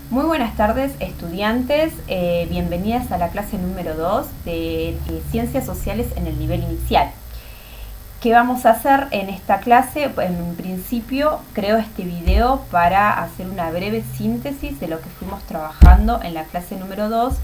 Muy buenas tardes, estudiantes. Bienvenidas a la clase número 2 de Ciencias Sociales en el nivel inicial. ¿Qué vamos a hacer en esta clase? En un principio creo este video para hacer una breve síntesis de lo que fuimos trabajando en la clase número 2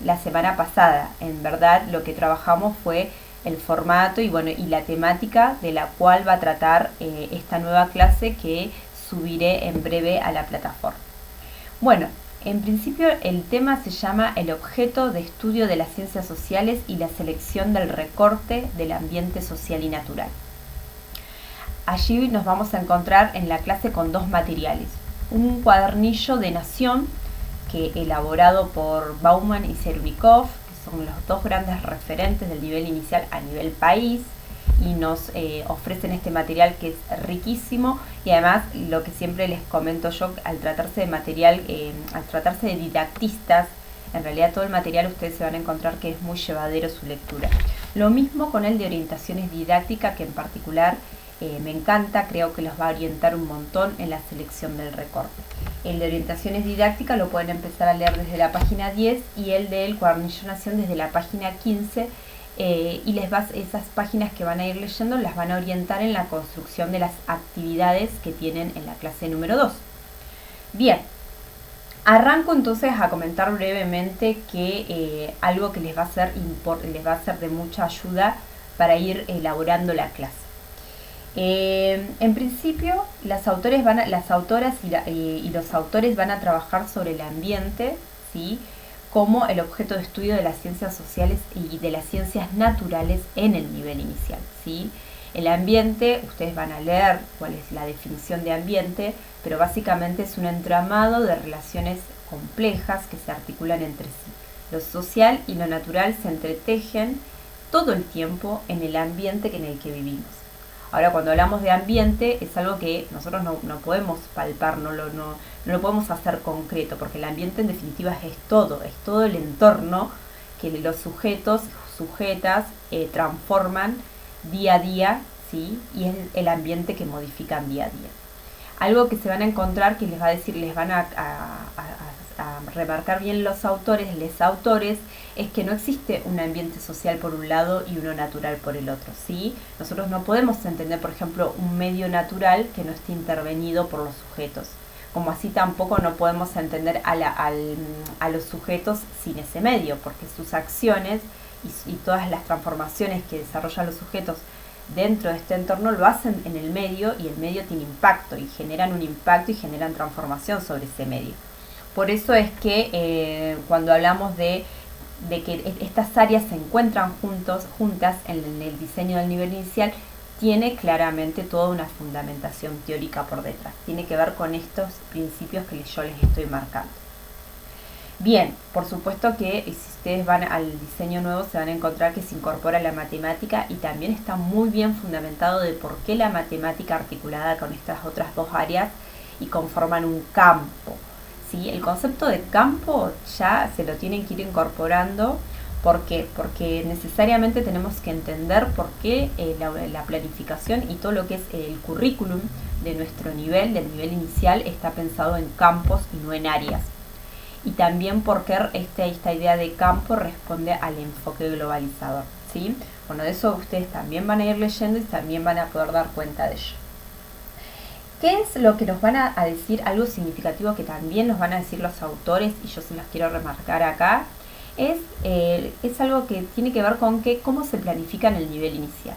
la semana pasada. En verdad lo que trabajamos fue el formato y la temática de la cual va a tratar esta nueva clase que subiré en breve a la plataforma. Bueno, en principio el tema se llama el objeto de estudio de las ciencias sociales y la selección del recorte del ambiente social y natural. Allí nos vamos a encontrar en la clase con dos materiales. Un cuadernillo de Nación, elaborado por Bauman y Servikov, que son los dos grandes referentes del nivel inicial a nivel país, y nos ofrecen este material que es riquísimo y además lo que siempre les comento yo, al tratarse de material, al tratarse de didactistas, en realidad todo el material ustedes se van a encontrar que es muy llevadero su lectura. Lo mismo con el de orientaciones didácticas, que en particular me encanta, creo que los va a orientar un montón en la selección del recorte. El de orientaciones didácticas lo pueden empezar a leer desde la página 10 y el del cuadernillo Nación desde la página 15. Esas páginas que van a ir leyendo las van a orientar en la construcción de las actividades que tienen en la clase número 2. Bien, arranco entonces a comentar brevemente que algo que les va a ser de mucha ayuda para ir elaborando la clase. En principio, las autoras y los autores van a trabajar sobre el ambiente, ¿sí?, como el objeto de estudio de las ciencias sociales y de las ciencias naturales en el nivel inicial, ¿sí? El ambiente, ustedes van a leer cuál es la definición de ambiente, pero básicamente es un entramado de relaciones complejas que se articulan entre sí. Lo social y lo natural se entretejen todo el tiempo en el ambiente en el que vivimos. Ahora, cuando hablamos de ambiente, es algo que nosotros no podemos palpar, no lo podemos hacer concreto, porque el ambiente en definitiva es todo el entorno que los sujetas transforman día a día, ¿sí? Y es el ambiente que modifican día a día. Algo que se van a encontrar, que les van a remarcar bien los autores, es que no existe un ambiente social por un lado y uno natural por el otro, ¿sí? Nosotros no podemos entender, por ejemplo, un medio natural que no esté intervenido por los sujetos, como así tampoco no podemos entender a los sujetos sin ese medio, porque sus acciones y todas las transformaciones que desarrollan los sujetos dentro de este entorno lo hacen en el medio, y el medio tiene impacto y generan un impacto y generan transformación sobre ese medio. Por eso es que cuando hablamos de que estas áreas se encuentran juntas en el diseño del nivel inicial, tiene claramente toda una fundamentación teórica por detrás. Tiene que ver con estos principios que yo les estoy marcando. Bien, por supuesto que si ustedes van al diseño nuevo se van a encontrar que se incorpora la matemática, y también está muy bien fundamentado de por qué la matemática articulada con estas otras dos áreas y conforman un campo. ¿Sí? El concepto de campo ya se lo tienen que ir incorporando. ¿Por qué? Porque necesariamente tenemos que entender por qué la planificación y todo lo que es el currículum de nuestro nivel, del nivel inicial, está pensado en campos y no en áreas. Y también porque esta idea de campo responde al enfoque globalizador, ¿sí? Bueno, de eso ustedes también van a ir leyendo y también van a poder dar cuenta de ello. ¿Qué es lo que nos van a decir? Algo significativo que también nos van a decir los autores, y yo se los quiero remarcar acá, es algo que tiene que ver con cómo se planifica en el nivel inicial.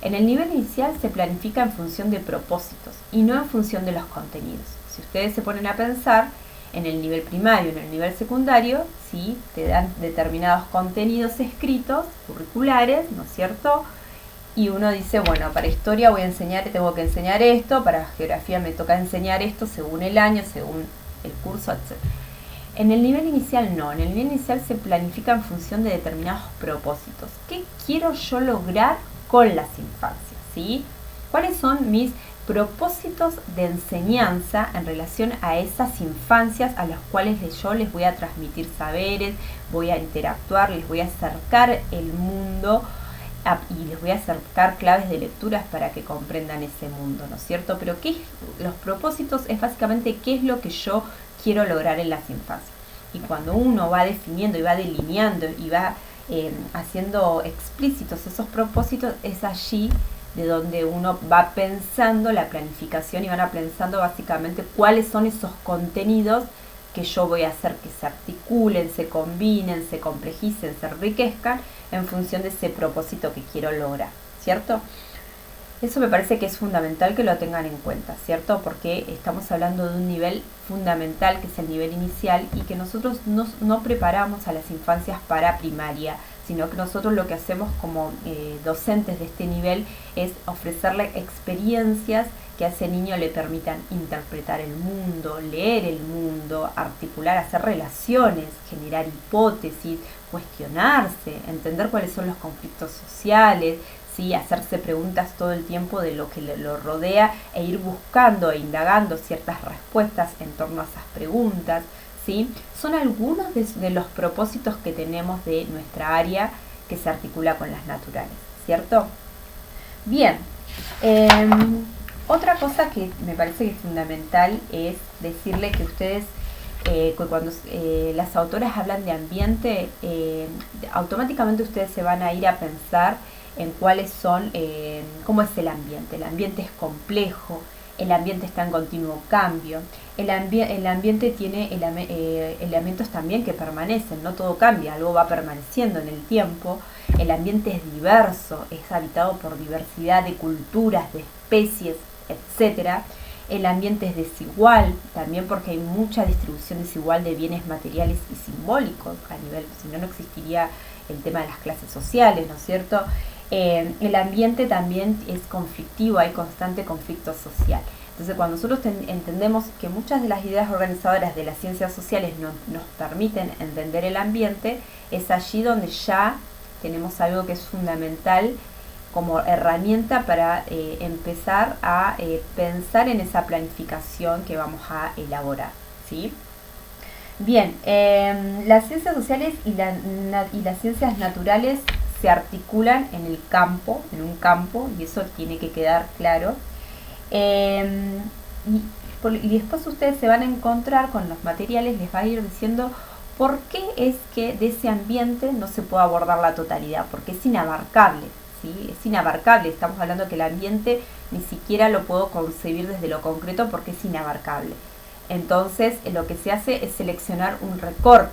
En el nivel inicial se planifica en función de propósitos y no en función de los contenidos. Si ustedes se ponen a pensar, en el nivel primario, en el nivel secundario, ¿sí?, te dan determinados contenidos escritos, curriculares, ¿no es cierto?, y uno dice, bueno, para historia tengo que enseñar esto, para geografía me toca enseñar esto según el año, según el curso, etc. En el nivel inicial no, en el nivel inicial se planifica en función de determinados propósitos. ¿Qué quiero yo lograr con las infancias? ¿Sí? ¿Cuáles son mis propósitos de enseñanza en relación a esas infancias a las cuales yo les voy a transmitir saberes, voy a interactuar, les voy a acercar el mundo y les voy a acercar claves de lecturas para que comprendan ese mundo, ¿no es cierto? Pero los propósitos es básicamente qué es lo que yo quiero lograr en las infancias. Y cuando uno va definiendo y va delineando y va haciendo explícitos esos propósitos, es allí de donde uno va pensando la planificación y van pensando básicamente cuáles son esos contenidos que yo voy a hacer que se articulen, se combinen, se complejicen, se enriquezcan en función de ese propósito que quiero lograr, ¿cierto? Eso me parece que es fundamental que lo tengan en cuenta, ¿cierto? Porque estamos hablando de un nivel fundamental que es el nivel inicial y que nosotros no preparamos a las infancias para primaria, sino que nosotros lo que hacemos como docentes de este nivel es ofrecerle experiencias que a ese niño le permitan interpretar el mundo, leer el mundo, articular, hacer relaciones, generar hipótesis, cuestionarse, entender cuáles son los conflictos sociales, ¿sí? Hacerse preguntas todo el tiempo de lo que lo rodea e ir buscando e indagando ciertas respuestas en torno a esas preguntas, ¿sí? Son algunos de los propósitos que tenemos de nuestra área que se articula con las naturales, ¿cierto? Bien, otra cosa que me parece que es fundamental es decirle que ustedes, cuando las autoras hablan de ambiente, automáticamente ustedes se van a ir a pensar en cuáles son, cómo es el ambiente. El ambiente es complejo, el ambiente está en continuo cambio, el ambiente tiene elementos también que permanecen, no todo cambia, algo va permaneciendo en el tiempo. El ambiente es diverso, es habitado por diversidad de culturas, de especies, etcétera. El ambiente es desigual, también porque hay mucha distribución desigual de bienes materiales y simbólicos a nivel, si no, no existiría el tema de las clases sociales, ¿no es cierto? El ambiente también es conflictivo, hay constante conflicto social. Entonces, cuando nosotros entendemos que muchas de las ideas organizadoras de las ciencias sociales nos permiten entender el ambiente, es allí donde ya tenemos algo que es fundamental como herramienta para empezar a pensar en esa planificación que vamos a elaborar, ¿sí? Bien, las ciencias sociales y las ciencias naturales se articulan en el campo, en un campo, y eso tiene que quedar claro. Y después ustedes se van a encontrar con los materiales, les va a ir diciendo por qué es que de ese ambiente no se puede abordar la totalidad, porque es inabarcable, ¿sí? Es inabarcable, estamos hablando que el ambiente ni siquiera lo puedo concebir desde lo concreto porque es inabarcable. Entonces, lo que se hace es seleccionar un recorte,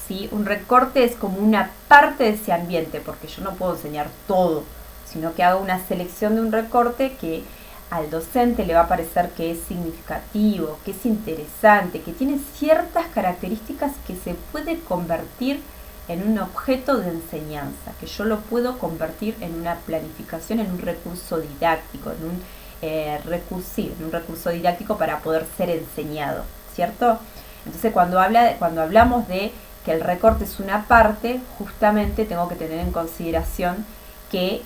¿sí? Un recorte es como una parte de ese ambiente, porque yo no puedo enseñar todo, sino que hago una selección de un recorte que al docente le va a parecer que es significativo, que es interesante, que tiene ciertas características que se puede convertir en un objeto de enseñanza, que yo lo puedo convertir en una planificación, en un recurso didáctico, en un recurso didáctico para poder ser enseñado, ¿cierto? Entonces, cuando hablamos de que el recorte es una parte, justamente tengo que tener en consideración que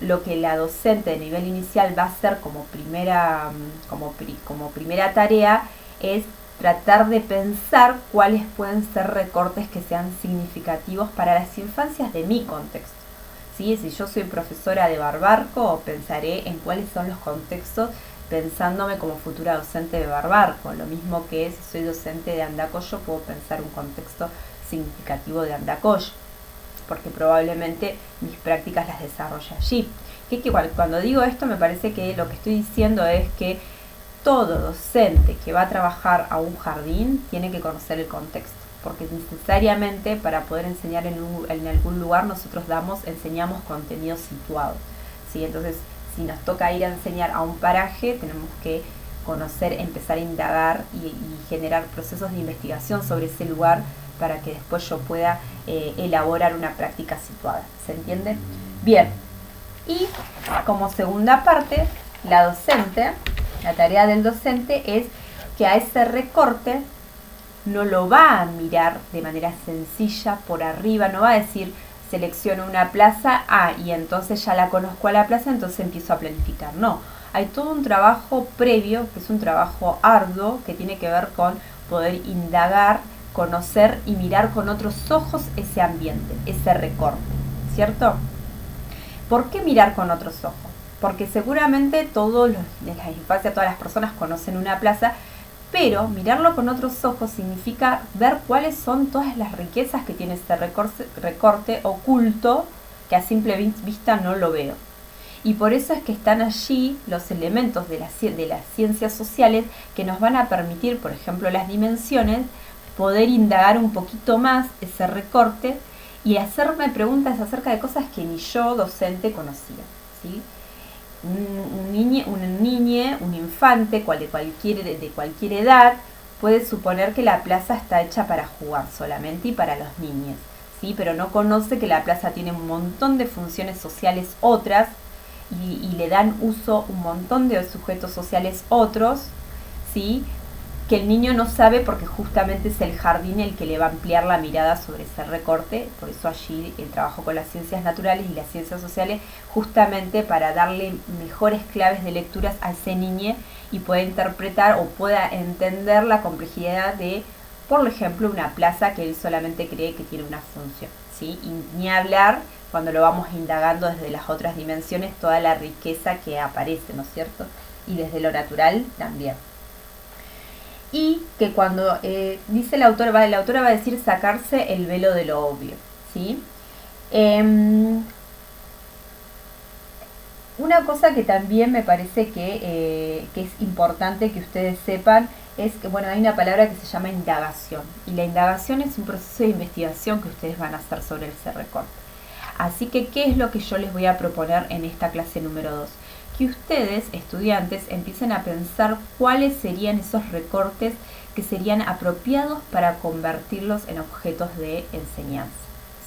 lo que la docente de nivel inicial va a hacer como primera tarea es tratar de pensar cuáles pueden ser recortes que sean significativos para las infancias de mi contexto. ¿Sí? Si yo soy profesora de Barbarco, pensaré en cuáles son los contextos pensándome como futura docente de Barbarco. Lo mismo que si soy docente de Andacollo, puedo pensar un contexto significativo de Andacollo, porque probablemente mis prácticas las desarrolle allí. Que cuando digo esto, me parece que lo que estoy diciendo es que todo docente que va a trabajar a un jardín tiene que conocer el contexto, porque necesariamente para poder enseñar en algún lugar nosotros enseñamos contenidos situados, ¿sí? Entonces, si nos toca ir a enseñar a un paraje, tenemos que conocer, empezar a indagar y generar procesos de investigación sobre ese lugar para que después yo pueda elaborar una práctica situada. ¿Se entiende? Bien. Y como segunda parte, la tarea del docente es que a ese recorte no lo va a mirar de manera sencilla por arriba, no va a decir selecciono una plaza, y entonces ya la conozco a la plaza, entonces empiezo a planificar. No, hay todo un trabajo previo, que es un trabajo arduo, que tiene que ver con poder indagar, conocer y mirar con otros ojos ese ambiente, ese recorte, ¿cierto? ¿Por qué mirar con otros ojos? Porque seguramente todas las infancias, todas las personas conocen una plaza, Pero mirarlo con otros ojos significa ver cuáles son todas las riquezas que tiene este recorte oculto, que a simple vista no lo veo. Y por eso es que están allí los elementos de las ciencias sociales que nos van a permitir, por ejemplo, las dimensiones, poder indagar un poquito más ese recorte y hacerme preguntas acerca de cosas que ni yo, docente, conocía, ¿sí? Un infante de cualquier edad puede suponer que la plaza está hecha para jugar solamente y para los niños, ¿sí? Pero no conoce que la plaza tiene un montón de funciones sociales otras y le dan uso un montón de sujetos sociales otros, ¿sí? Que el niño no sabe porque justamente es el jardín el que le va a ampliar la mirada sobre ese recorte. Por eso allí el trabajo con las ciencias naturales y las ciencias sociales, justamente para darle mejores claves de lecturas a ese niño y pueda interpretar o pueda entender la complejidad de, por ejemplo, una plaza que él solamente cree que tiene una función, ¿sí? Y ni hablar cuando lo vamos indagando desde las otras dimensiones, toda la riqueza que aparece, ¿no es cierto? Y desde lo natural también. Y que cuando dice la autora va a decir sacarse el velo de lo obvio, ¿sí? Una cosa que también me parece que es importante que ustedes sepan es que, bueno, hay una palabra que se llama indagación. Y la indagación es un proceso de investigación que ustedes van a hacer sobre ese recorte. Así que, ¿qué es lo que yo les voy a proponer en esta clase número 2? Que ustedes, estudiantes, empiecen a pensar cuáles serían esos recortes que serían apropiados para convertirlos en objetos de enseñanza,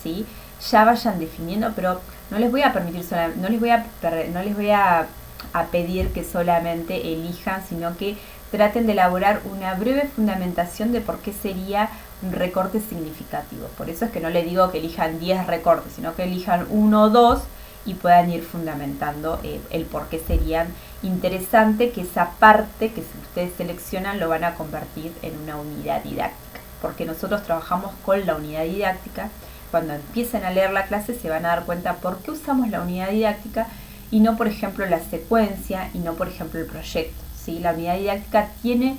¿sí? Ya vayan definiendo, pero no les voy a permitir no les voy a pedir que solamente elijan, sino que traten de elaborar una breve fundamentación de por qué sería un recorte significativo. Por eso es que no les digo que elijan 10 recortes, sino que elijan 1 o 2 y puedan ir fundamentando el por qué serían interesante que esa parte que ustedes seleccionan lo van a convertir en una unidad didáctica. Porque nosotros trabajamos con la unidad didáctica. Cuando empiecen a leer la clase se van a dar cuenta por qué usamos la unidad didáctica y no, por ejemplo, la secuencia y no, por ejemplo, el proyecto, ¿sí? La unidad didáctica tiene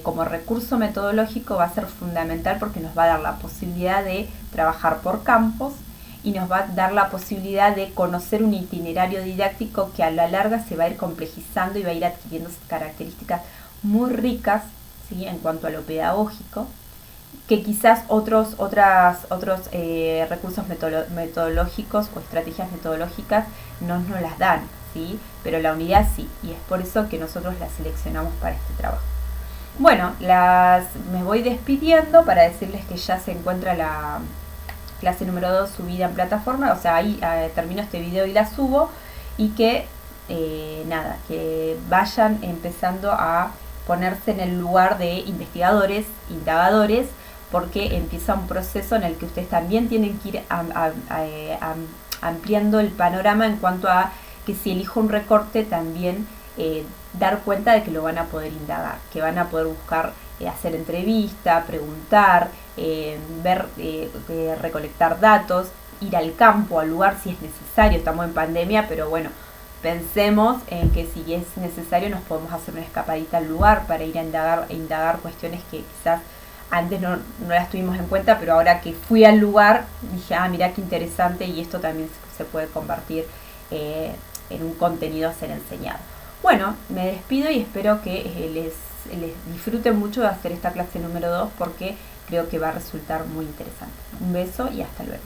como recurso metodológico, va a ser fundamental porque nos va a dar la posibilidad de trabajar por campos y nos va a dar la posibilidad de conocer un itinerario didáctico que a la larga se va a ir complejizando y va a ir adquiriendo características muy ricas, ¿sí? En cuanto a lo pedagógico, que quizás otros recursos metodológicos o estrategias metodológicas no nos las dan, ¿sí? Pero la unidad sí, y es por eso que nosotros la seleccionamos para este trabajo. Bueno, me voy despidiendo para decirles que ya se encuentra la clase número 2 subida en plataforma, o sea, ahí termino este video y la subo, y que que vayan empezando a ponerse en el lugar de investigadores, indagadores, porque empieza un proceso en el que ustedes también tienen que ir ampliando el panorama en cuanto a que si elijo un recorte también dar cuenta de que lo van a poder indagar, que van a poder buscar hacer entrevista, preguntar, recolectar datos, ir al campo, al lugar si es necesario. Estamos en pandemia, pero bueno, pensemos en que si es necesario nos podemos hacer una escapadita al lugar para ir a indagar cuestiones que quizás antes no las tuvimos en cuenta, pero ahora que fui al lugar dije, mira qué interesante, y esto también se puede convertir en un contenido a ser enseñado. Bueno, me despido y espero que les disfruten mucho de hacer esta clase número 2 porque creo que va a resultar muy interesante. Un beso y hasta luego.